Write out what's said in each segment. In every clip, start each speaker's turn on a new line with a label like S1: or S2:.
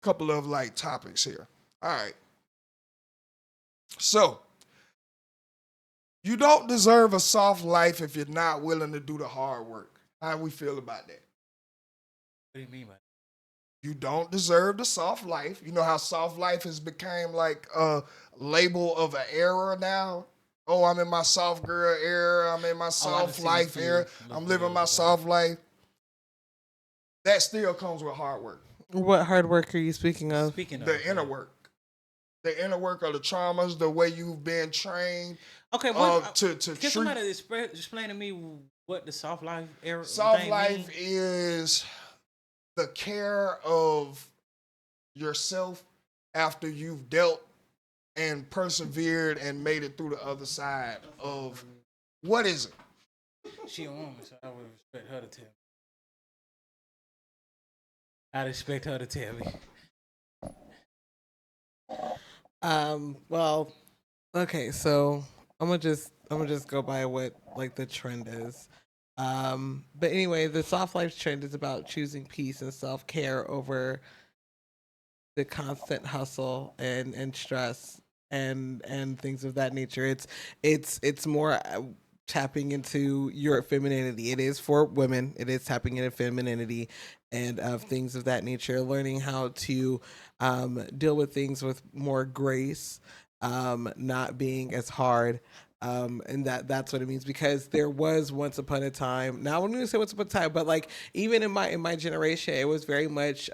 S1: couple of like topics here. All right. So, you don't deserve a soft life if you're not willing to do the hard work. How we feel about that?
S2: What do you mean by that?
S1: You don't deserve the soft life. You know how soft life has become like a label of an era now? Oh, I'm in my soft girl era. I'm in my soft life era. I'm living my soft life. That still comes with hard work.
S3: What hard work are you speaking of?
S1: The inner work. The inner work of the traumas, the way you've been trained.
S2: Okay,
S1: to
S2: can somebody explain to me what the soft life era?
S1: Soft life is the care of yourself after you've dealt and persevered and made it through the other side of what is it?
S2: She a woman, so I would expect her to tell me. I'd expect her to tell me.
S3: Well, okay, so I'm gonna just go by what like the trend is. But anyway, the soft life trend is about choosing peace and self-care over the constant hustle and stress and things of that nature. It's more tapping into your femininity. It is for women. It is tapping into femininity and of things of that nature. Learning how to deal with things with more grace, not being as hard. And that's what it means, because there was once upon a time. Now I'm going to say once upon a time, but like even in my generation, it was very much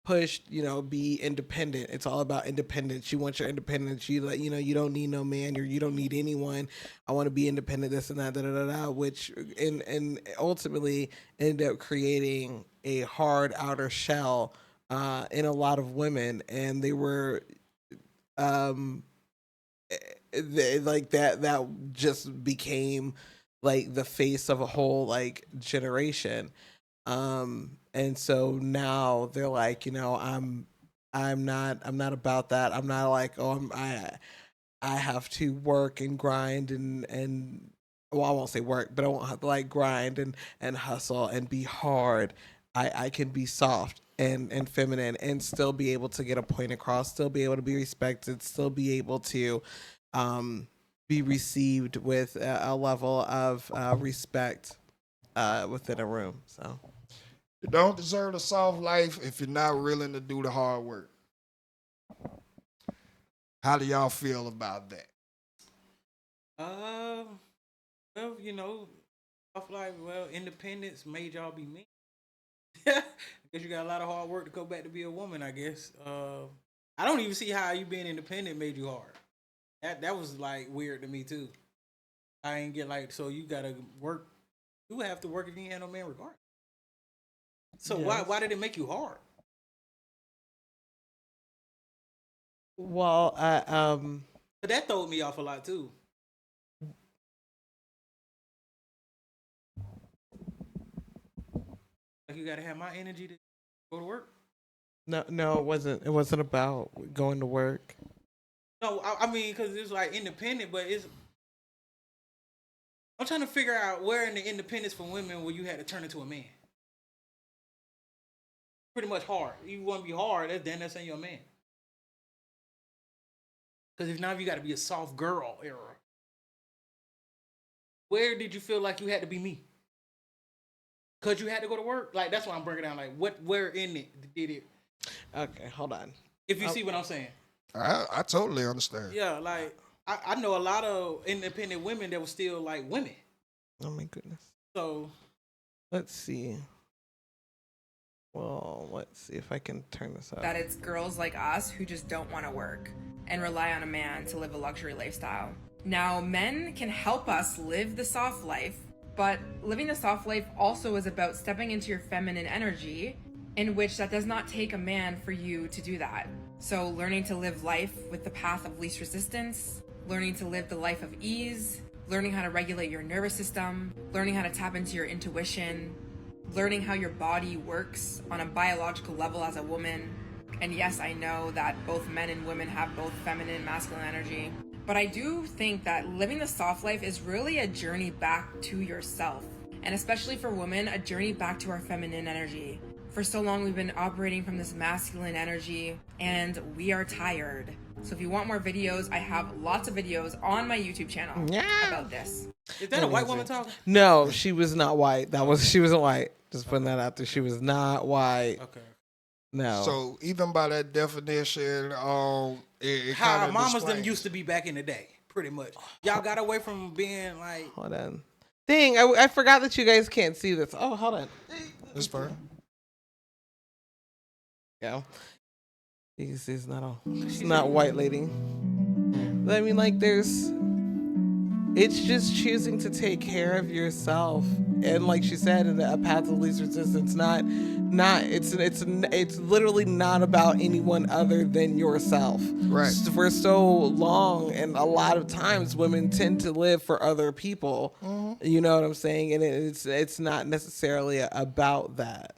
S3: pushed, be independent. It's all about independence. You want your independence. You you don't need no man, or you don't need anyone. I want to be independent, this and that, which and ultimately ended up creating a hard outer shell in a lot of women, and they were like that just became like the face of a whole like generation. And so now they're like, I'm not about that. I'm not like, I have to work and grind and well, I won't say work, but I won't have to like grind and hustle and be hard. I can be soft and feminine and still be able to get a point across, still be able to be respected, still be able to be received with a level of respect within a room. So
S1: you don't deserve a soft life if you're not willing to do the hard work. How do y'all feel about that?
S2: Well, soft life. Well, independence made y'all be men. I guess you got a lot of hard work to go back to be a woman, I guess. I don't even see how you being independent made you hard. That was like weird to me too. I ain't get like, so you gotta work. You have to work if you ain't had no man regardless. So yes. Why did it make you hard?
S3: Well,
S2: But that throwed me off a lot too. Like you gotta have my energy to go to work.
S3: No, it wasn't. It wasn't about going to work.
S2: No, I mean, because it's like independent, but I'm trying to figure out where in the independence for women where you had to turn into a man. Pretty much hard. You want to be hard, then that's saying you're a man. Because if not, you got to be a soft girl era. Where did you feel like you had to be me? Because you had to go to work? Like, that's why I'm breaking down. Like, where in it did it?
S3: Okay, hold on.
S2: If you see what I'm saying.
S1: I totally understand.
S2: Yeah, like, I know a lot of independent women that were still, like, women.
S3: Oh, my goodness.
S2: So.
S3: Let's see. Well, let's see if I can turn this up.
S4: That it's girls like us who just don't want to work and rely on a man to live a luxury lifestyle. Now, men can help us live the soft life, but living the soft life also is about stepping into your feminine energy, in which that does not take a man for you to do that. So learning to live life with the path of least resistance, learning to live the life of ease, learning how to regulate your nervous system, learning how to tap into your intuition, learning how your body works on a biological level as a woman. And yes, I know that both men and women have both feminine and masculine energy, but I do think that living the soft life is really a journey back to yourself. And especially for women, a journey back to our feminine energy. For so long, we've been operating from this masculine energy, and we are tired. So if you want more videos, I have lots of videos on my YouTube channel about this.
S2: Is that a white woman talking?
S3: No, she was not white. She wasn't white. Just putting that out there. She was not white.
S2: Okay.
S3: No.
S1: So even by that definition, it
S2: How
S1: kind of
S2: mamas them used to be back in the day, pretty much. Y'all got away from being like.
S3: Hold on. Dang, I forgot that you guys can't see this. Oh, hold on.
S1: This part.
S3: Yeah. She's not white lady. But I mean, like, it's just choosing to take care of yourself, and like she said, in a path of least resistance, it's literally not about anyone other than yourself.
S1: Right.
S3: For so long, and a lot of times, women tend to live for other people. Mm-hmm. You know what I'm saying? And it's not necessarily about that.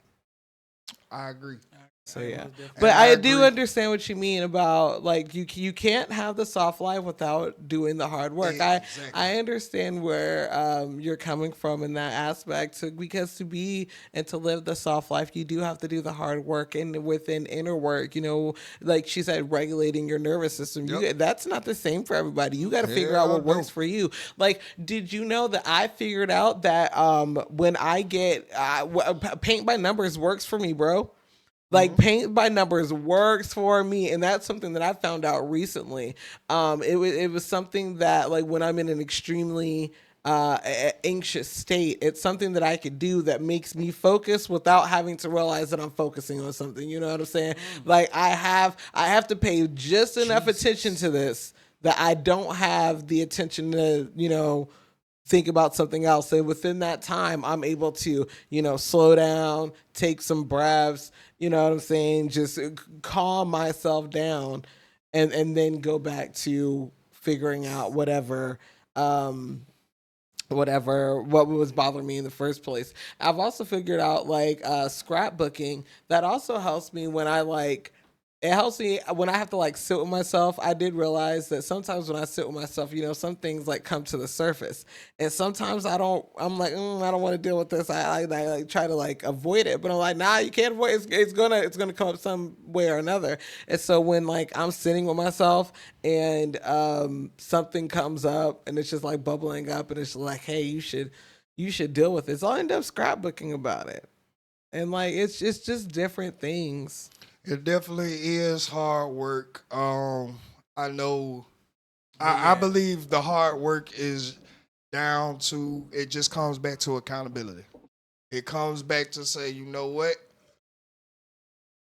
S1: I agree.
S3: So yeah, but I do understand what you mean about, like, you can't have the soft life without doing the hard work. Exactly. I understand where you're coming from in that aspect, because to be and to live the soft life, you do have to do the hard work, and within inner work, you know, like she said, regulating your nervous system. Yep. That's not the same for everybody. You got to figure out what works for you. Like, did you know that I figured out that when I get paint by numbers works for me, bro? Like, paint by numbers works for me, and that's something that I found out recently. It was something that, like, when I'm in an extremely anxious state, it's something that I could do that makes me focus without having to realize that I'm focusing on something. You know what I'm saying? Like, I have to pay just enough attention to this that I don't have the attention to, you know, think about something else. And within that time, I'm able to, you know, slow down, take some breaths, you know what I'm saying? Just calm myself down, and then go back to figuring out what was bothering me in the first place. I've also figured out, like, scrapbooking. That also helps me when it helps me when I have to, like, sit with myself. I did realize that sometimes when I sit with myself, you know, some things, like, come to the surface, and sometimes I'm like, I don't want to deal with this. I like try to, like, avoid it, but I'm like, nah, you can't avoid it. It's gonna come up some way or another. And so when, like, I'm sitting with myself and something comes up and it's just, like, bubbling up, and it's like, hey, you should deal with this, I'll end up scrapbooking about it. And, like, it's just different things.
S1: It definitely is hard work. I know. I believe the hard work is down to, it just comes back to accountability. It comes back to say, you know what?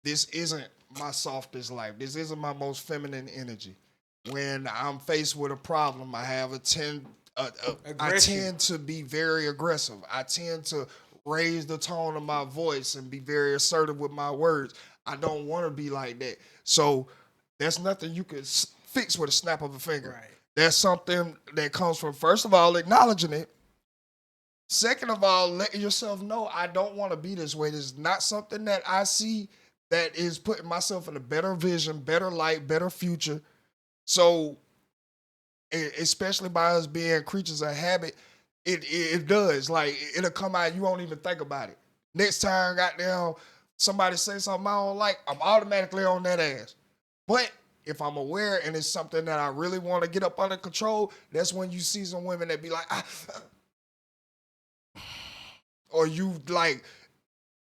S1: This isn't my softest life. This isn't my most feminine energy. When I'm faced with a problem, I tend to be very aggressive. I tend to raise the tone of my voice and be very assertive with my words. I don't want to be like that. So that's nothing you can fix with a snap of a finger. Right. That's something that comes from, first of all, acknowledging it. Second of all, letting yourself know, I don't want to be this way. This is not something that I see that is putting myself in a better vision, better light, better future. So, especially by us being creatures of habit, it does. Like, it'll come out, you won't even think about it. Next time, goddamn, somebody say something I don't like, I'm automatically on that ass. But if I'm aware and it's something that I really want to get up under control, that's when you see some women that be like, or you, like,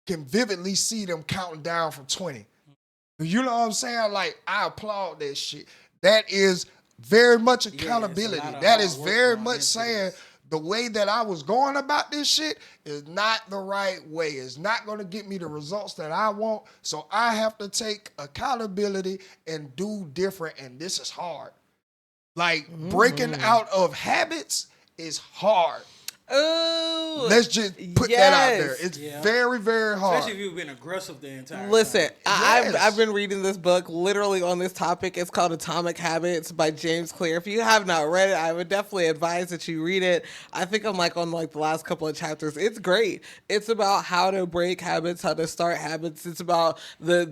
S1: can vividly see them counting down from 20. You know what I'm saying? Like, I applaud that shit. That is very much accountability. That is very much saying, the way that I was going about this shit is not the right way. It's not going to get me the results that I want. So I have to take accountability and do different. And this is hard. Like, breaking out of habits is hard.
S3: Oh,
S1: let's just put that out there. It's very, very hard.
S2: Especially if you've been aggressive the entire
S3: Listen,
S2: time.
S3: I've been reading this book literally on this topic. It's called Atomic Habits by James Clear. If you have not read it, I would definitely advise that you read it. I think I'm like on like the last couple of chapters. It's great. It's about how to break habits, how to start habits. It's about the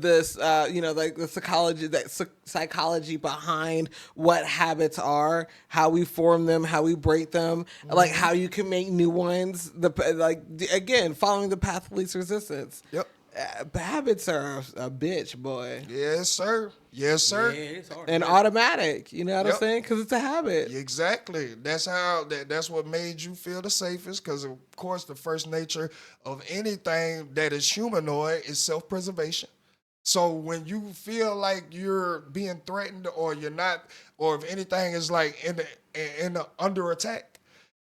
S3: psychology behind what habits are, how we form them, how we break them, like how you can make new ones. Again, following the path of least resistance.
S1: Yep.
S3: habits are a bitch, boy.
S1: Yes, sir. Yes, sir.
S2: Yeah, it's hard.
S3: And automatic, you know what I'm
S1: Yep.
S3: saying? Because it's a habit.
S1: Exactly. That's what made you feel the safest. Because of course, the first nature of anything that is humanoid is self-preservation. So when you feel like you're being threatened, or you're not, or if anything is like in the under attack,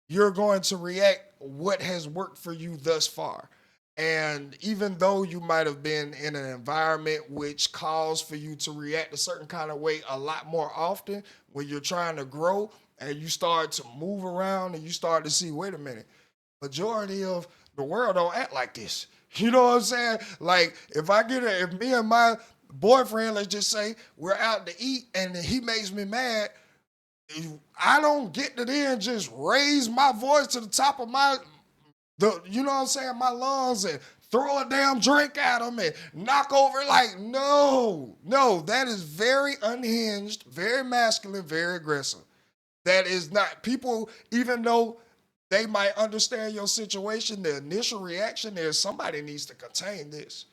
S1: you're going to react what has worked for you thus far. And even though you might have been in an environment which calls for you to react a certain kind of way a lot more often, when you're trying to grow and you start to move around and you start to see, wait a minute, majority of the world don't act like this. You know what I'm saying? Like if me and my boyfriend, let's just say we're out to eat and he makes me mad, I don't get to then just raise my voice to the top of you know what I'm saying, my lungs, and throw a damn drink at him and knock over. Like, no, that is very unhinged, very masculine, very aggressive. That is not, people, even though they might understand your situation, the initial reaction is somebody needs to contain this.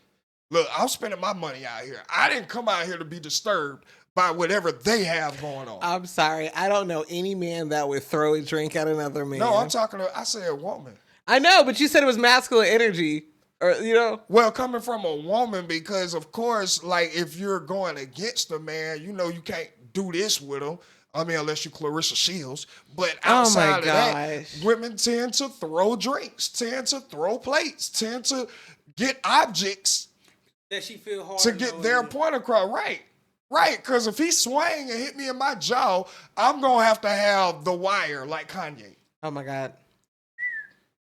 S1: Look, I'm spending my money out here. I didn't come out here to be disturbed by whatever they have going on.
S3: I'm sorry. I don't know any man that would throw a drink at another man.
S1: No, I said woman.
S3: I know, but you said it was masculine energy. Or, you know?
S1: Well, coming from a woman, because of course, like if you're going against a man, you know you can't do this with him. I mean, unless you Clarissa Shields. But outside of that, women tend to throw drinks, tend to throw plates, tend to get objects
S2: that she feel hard
S1: to get their point across. Right, because if he swang and hit me in my jaw, I'm going to have the wire like Kanye.
S3: Oh, my God.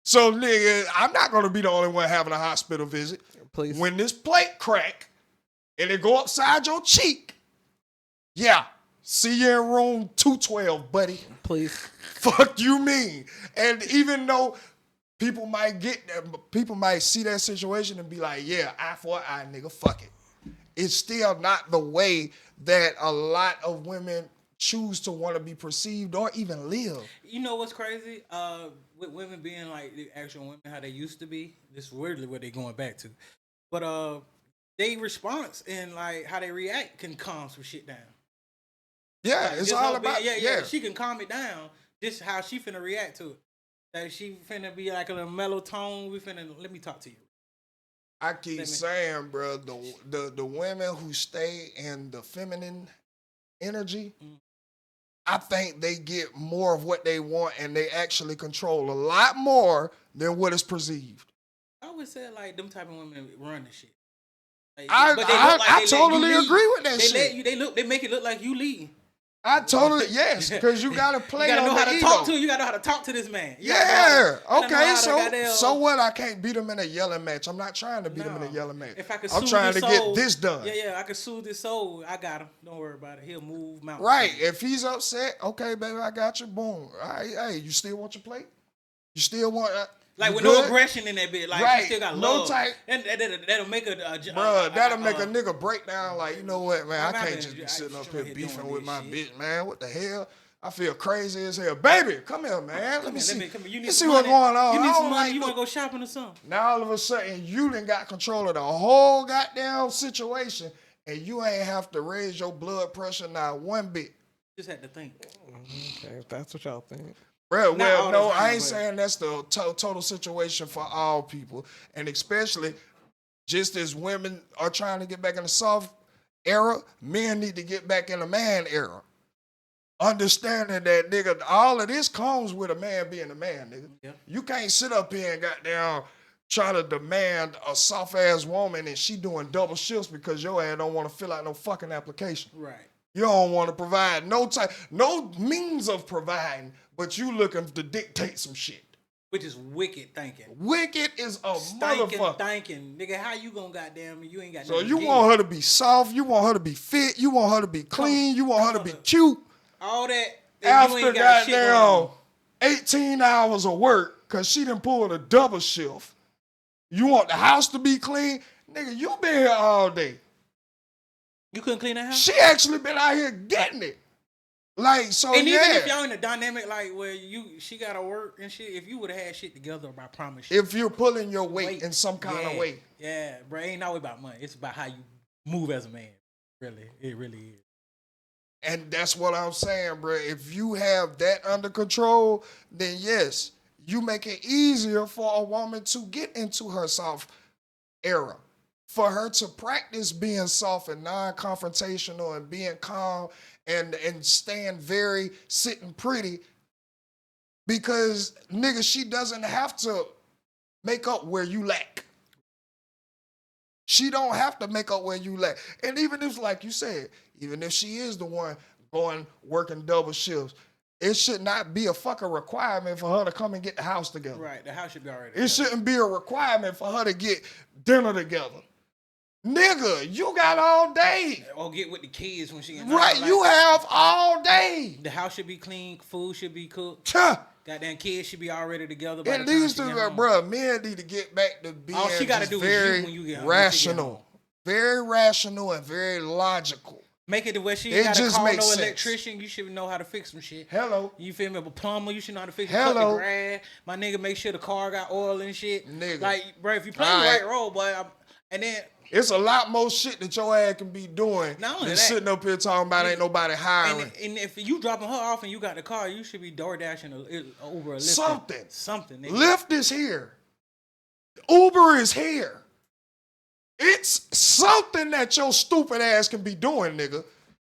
S1: So, nigga, I'm not going to be the only one having a hospital visit.
S3: Please.
S1: When this plate crack and it go upside your cheek, yeah, see you in room 212, buddy.
S3: Please.
S1: Fuck you mean? And even though people might see that situation and be like, yeah, eye for an eye, nigga, fuck it. It's still not the way that a lot of women choose to want to be perceived or even live.
S2: You know what's crazy? With women being like the actual women, how they used to be. This is weirdly what they're going back to. But they response and like how they react can calm some shit down.
S1: Yeah,
S2: like,
S1: it's all about
S2: yeah. She can calm it down. Just how she finna react to it. Like she finna be like a little mellow tone. Let me talk to you.
S1: I keep saying, bro, the women who stay in the feminine energy, I think they get more of what they want and they actually control a lot more than what is perceived.
S2: I always say like them type of women run the shit. Like,
S1: I totally agree with that shit.
S2: They make it look like you lead.
S1: Yes, because you gotta play.
S2: You gotta know how to
S1: ego.
S2: talk to. You gotta know how to talk to this man.
S1: Okay. So what? I can't beat him in a yelling match. I'm not trying to beat him in a yelling match.
S2: If I could,
S1: I'm trying to get this done.
S2: Yeah. I can soothe his soul. I got him. Don't worry about it. He'll move mountains.
S1: Right. If he's upset, okay, baby, I got you. Boom. All right. Hey, you still want your plate? You still want?
S2: Like with no aggression in that bit, like
S1: right.
S2: You still got
S1: no
S2: love.
S1: Type.
S2: And that'll make a
S1: that'll make a nigga break down. Like, you know what, man? I can't just be sitting up here beefing with my bitch, man. What the hell? I feel crazy as hell. Baby, come here, man. Let me see.
S2: You need
S1: Let's see what's going on.
S2: You need some money. You want to go shopping or something?
S1: Now all of a sudden you done got control of the whole goddamn situation, and you ain't have to raise your blood pressure not one bit.
S2: Just had to think.
S3: Okay, if that's what y'all think.
S1: Bro, well, no, I ain't saying that's the total situation for all people. And especially, just as women are trying to get back in the soft era, men need to get back in the man era. Understanding that, nigga, all of this comes with a man being a man, nigga. Yeah. You can't sit up here and goddamn try to demand a soft-ass woman and she doing double shifts because your ass don't want to fill out no fucking application.
S2: Right.
S1: You don't want to provide no means of providing, but you looking to dictate some shit.
S2: Which is wicked thinking.
S1: Wicked is a motherfucker.
S2: Thinking. Nigga, how you gonna goddamn you ain't got
S1: so you want her to be soft, you want her to be fit, you want her to be clean, you want her to be cute.
S2: All that.
S1: After goddamn 18 hours of work, because she done pulled a double shift. You want the house to be clean? Nigga, you been here all day.
S2: You couldn't clean that house?
S1: She actually been out here getting it. Like, so
S2: And even
S1: yeah.
S2: if y'all in a dynamic like where she gotta work and shit, if you would have had shit together, I promise you.
S1: If you're pulling your weight in some kind of way.
S2: Yeah, bro. It ain't always about money. It's about how you move as a man. Really. It really is.
S1: And that's what I'm saying, bro. If you have that under control, then yes, you make it easier for a woman to get into her soft era. For her to practice being soft and non-confrontational and being calm and staying very sitting pretty, because nigga, she doesn't have to make up where you lack. She don't have to make up where you lack. And even if, like you said, even if she is the one working double shifts, it should not be a fucking requirement for her to come and get the house together.
S2: Right, the house should be already.
S1: It shouldn't be a requirement for her to get dinner together. Nigga, you got all day.
S2: Or get with the kids when she.
S1: Right, you have all day.
S2: The house should be clean, food should be cooked.
S1: Huh.
S2: Goddamn kids should be already together.
S1: It needs to be, bro. Men need to get back to being
S2: all she gotta do
S1: very
S2: is when you get home,
S1: rational. Very rational and very logical.
S2: Make it to where she
S1: It
S2: gotta
S1: just
S2: call
S1: makes
S2: no
S1: sense.
S2: electrician. You should know how to fix some shit.
S1: Hello.
S2: You feel me? A plumber, you should know how to fix
S1: Hello.
S2: cut the grass. My nigga, make sure the car got oil and shit.
S1: Nigga.
S2: Like, bro, if you play
S1: All
S2: the
S1: right.
S2: right role, boy, and then
S1: It's a lot more shit that your ass can be doing
S2: Not only
S1: than
S2: that,
S1: sitting up here talking about ain't nobody hiring.
S2: and if you dropping her off and you got the car, you should be door dashing over a lift.
S1: Something.
S2: Something. Nigga.
S1: Lyft is here. Uber is here. It's something that your stupid ass can be doing, nigga.